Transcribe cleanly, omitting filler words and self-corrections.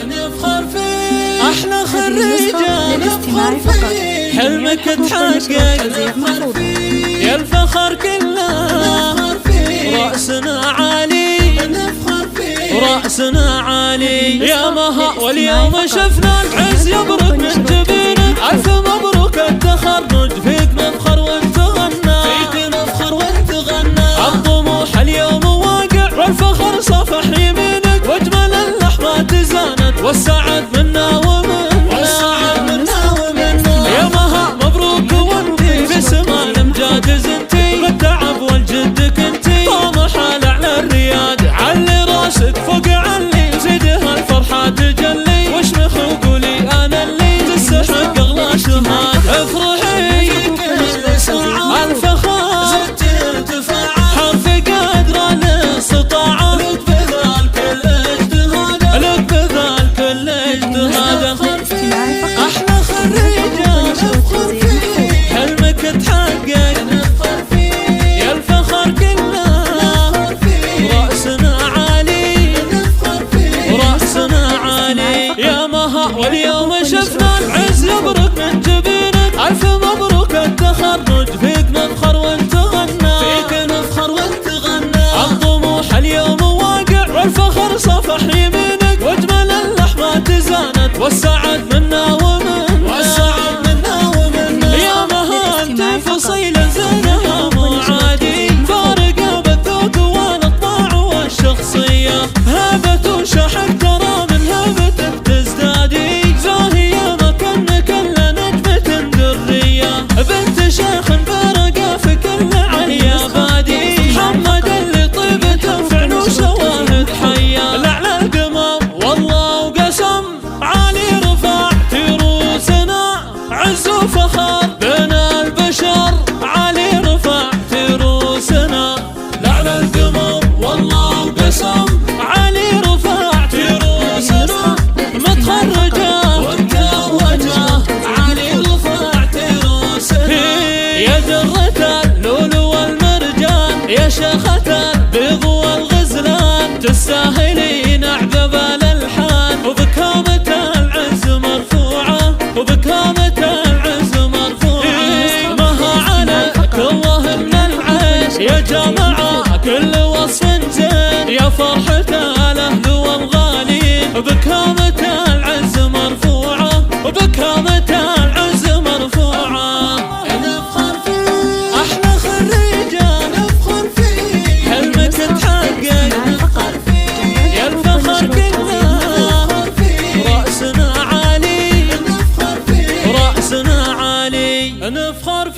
نفخر فيه، احلى خريجة نفخر فيه، حلمك تحقق نفخر فيه، يا الفخر كله نفخر فيه، رأسنا عالي نفخر فيه، رأسنا عالي يا مها. واليوم شفنا العز يبرق من جبينك، ألف مبروك التخرج، فيك نفخر وانت غنى، فيك نفخر وانت غنى، الطموح اليوم واقع والفخر صفح يمينك، واجمل اللحظات زانت والسعد منا ومنا، والسعد منا ومنا يا مها. مبروك وانتي في سما الامجاد زنتي، بالتعب والجد كنتي طامحة لأعلى الرياد، علي راسك فوق علي زيدها الفرحة تجلي، واشمخ وقولي انا اللي تستحق اغلى شهاد. افرحي كل ساعة الفخر زدت ارتفاع، حرف قدر الاستطاعة، لك بذال كل اجتهاد، لك بذال كل اجتهاد. احلى خريجة نفخر فيه، حلمك تحقق نفخر فيه، يا الفخر كله نفخر فيه، رأسنا عالي نفخر فيه، رأسنا عالي يا مها. واليوم شفنا العز يبرق من جبينك، ألف مبروك التخرج، فيك نفخر وانت غنى، فيك نفخر وانت غنى، الطموح اليوم واقع والفخر صفح يمينك، واجمل اللحظات زانت والسعد منا ومنا، والسعد منا ومنا يا مها. انت فصيل زينها مو عادي، فارقة بالذوق والاطباع والشخصية، هبة وشحن ترى من هبتك تزدادي، زاهية مكان كل نجمة درية، بنت شيخ برقة في كل عليا بادي، محمد اللي طيبته فعل وشواهد حية، لعلى القمر والله وقسم، عالي رفعت روسنا، عز وفخر بين البشر، عالي رفعت روسنا، لعلى القمر والله وقسم، عالي رفعت روسنا، متخرجة ومتوجة، عالي رفعت روسنا، يا درة اللؤلؤ والمرجان، يا شيخة البيض والغزلان، تستاهلين أعذب الألحان، وبكامة العز مرفوعة، وبكامة العز مرفوعة، مها عليك الله من العيش، يا جماعة كل وصف زين، يا فرحة الأهل والغالين، بكامة العز مرفوعة، وبكامة العز مرفوعة. نفخر فيه، أحلى خريجة نفخر فيه، حلمك تحقق نفخر فيه، يا الفخر كله نفخر فيه، رأسنا عالي نفخر فيه، رأسنا عالي نفخر